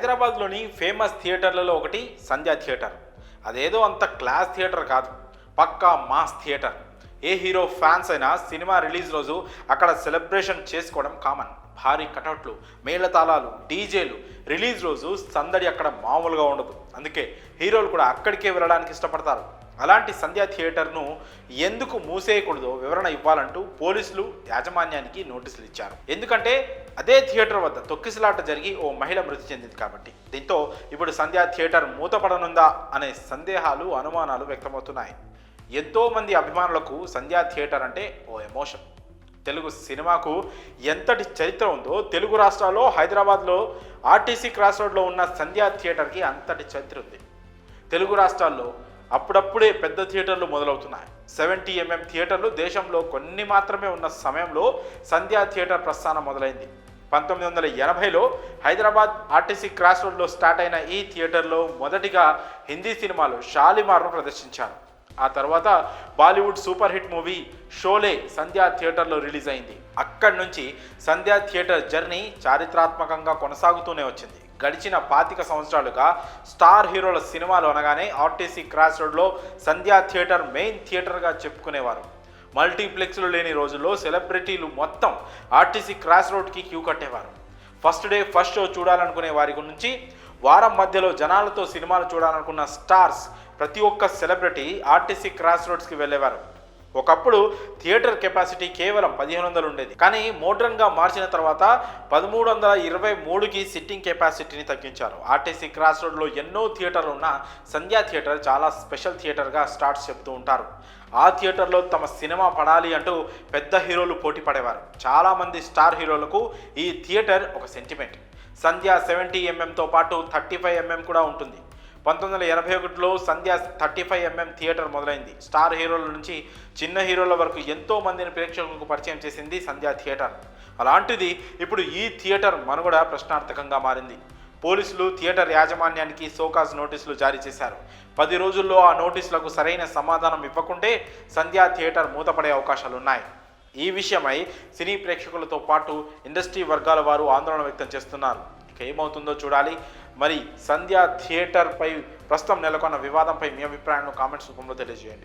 హైదరాబాద్లోని ఫేమస్ థియేటర్లలో ఒకటి సంధ్యా థియేటర్. అదేదో అంత క్లాస్ థియేటర్ కాదు, పక్కా మాస్ థియేటర్. ఏ హీరో ఫ్యాన్స్ అయినా సినిమా రిలీజ్ రోజు అక్కడ సెలబ్రేషన్ చేసుకోవడం కామన్. భారీ కటౌట్లు, మేళతాళాలు, డీజేలు. రిలీజ్ రోజు సందడి అక్కడ మామూలుగా ఉండదు. అందుకే హీరోలు కూడా అక్కడికే వెళ్ళడానికి ఇష్టపడతారు. అలాంటి సంధ్యా థియేటర్ను ఎందుకు మూసేయకూడదో వివరణ ఇవ్వాలంటూ పోలీసులు యాజమాన్యానికి నోటీసులు ఇచ్చారు. ఎందుకంటే అదే థియేటర్ వద్ద తొక్కిసలాట జరిగి ఓ మహిళ మృతి చెందింది కాబట్టి. దీంతో ఇప్పుడు సంధ్యా థియేటర్ మూతపడనుందా అనే సందేహాలు, అనుమానాలు వ్యక్తమవుతున్నాయి. ఎంతోమంది అభిమానులకు సంధ్యా థియేటర్ అంటే ఓ ఎమోషన్. తెలుగు సినిమాకు ఎంతటి చరిత్ర ఉందో తెలుగు రాష్ట్రాల్లో హైదరాబాద్లో ఆర్టీసీ క్రాస్ రోడ్లో ఉన్న సంధ్యా థియేటర్కి అంతటి చరిత్ర ఉంది. తెలుగు రాష్ట్రాల్లో అప్పుడప్పుడే పెద్ద థియేటర్లు మొదలవుతున్నాయి. 70mm థియేటర్లు దేశంలో కొన్ని మాత్రమే ఉన్న సమయంలో సంధ్యా థియేటర్ ప్రస్థానం మొదలైంది. 1980లో హైదరాబాద్ ఆర్టీసీ క్రాస్ రోడ్లో స్టార్ట్ అయిన ఈ థియేటర్లో మొదటిగా హిందీ సినిమాలు షాలిమార్ను ప్రదర్శించారు. ఆ తర్వాత Bollywood super hit movie Sholay Sandhya థియేటర్లో రిలీజ్ అయింది. అక్కడి నుంచి సంధ్యా థియేటర్ జర్నీ చారిత్రాత్మకంగా కొనసాగుతూనే వచ్చింది. గడిచిన 25 సంవత్సరాలుగా స్టార్ హీరోల సినిమాలు అనగానే ఆర్టీసీ క్రాస్ రోడ్లో సంధ్యా థియేటర్ మెయిన్ థియేటర్గా చెప్పుకునేవారు. మల్టీప్లెక్స్లు లేని రోజుల్లో సెలబ్రిటీలు మొత్తం ఆర్టీసీ క్రాస్ రోడ్కి క్యూ కట్టేవారు. ఫస్ట్ డే ఫస్ట్ షో చూడాలనుకునే వారి నుంచి వారం మధ్యలో జనాలతో సినిమాలు చూడాలనుకున్న స్టార్స్, ప్రతి ఒక్క సెలబ్రిటీ ఆర్టీసీ క్రాస్ రోడ్స్కి వెళ్ళేవారు. ఒకప్పుడు థియేటర్ కెపాసిటీ కేవలం 1500 ఉండేది. కానీ మోడ్రన్గా మార్చిన తర్వాత 1323కి సిట్టింగ్ కెపాసిటీని తగ్గించారు. ఆర్టీసీ క్రాస్ రోడ్లో ఎన్నో థియేటర్లు ఉన్న సంధ్యా థియేటర్ చాలా స్పెషల్ థియేటర్గా స్టార్ట్స్ చెప్తూ ఉంటారు. ఆ థియేటర్లో తమ సినిమా పడాలి అంటూ పెద్ద హీరోలు పోటీ పడేవారు. చాలామంది స్టార్ హీరోలకు ఈ థియేటర్ ఒక సెంటిమెంట్. సంధ్యా 70mmతో పాటు 35mm కూడా ఉంటుంది. 1981లో సంధ్యా 35mm థియేటర్ మొదలైంది. స్టార్ హీరోల నుంచి చిన్న హీరోల వరకు ఎంతో మందిని ప్రేక్షకులకు పరిచయం చేసింది సంధ్యా థియేటర్. అలాంటిది ఇప్పుడు ఈ థియేటర్ మనుగడ ప్రశ్నార్థకంగా మారింది. పోలీసులు థియేటర్ యాజమాన్యానికి షోకాజ్ నోటీసులు జారీ చేశారు. 10 రోజుల్లో ఆ నోటీసులకు సరైన సమాధానం ఇవ్వకుంటే సంధ్యా థియేటర్ మూతపడే అవకాశాలున్నాయి. ఈ విషయమై సినీ ప్రేక్షకులతో పాటు ఇండస్ట్రీ వర్గాల వారు ఆందోళన వ్యక్తం చేస్తున్నారు. ఏమవుతుందో చూడాలి. మరి సంధ్యా థియేటర్పై ప్రస్తుతం నెలకొన్న వివాదంపై మీ అభిప్రాయాలను కామెంట్స్ రూపంలో తెలియజేయండి.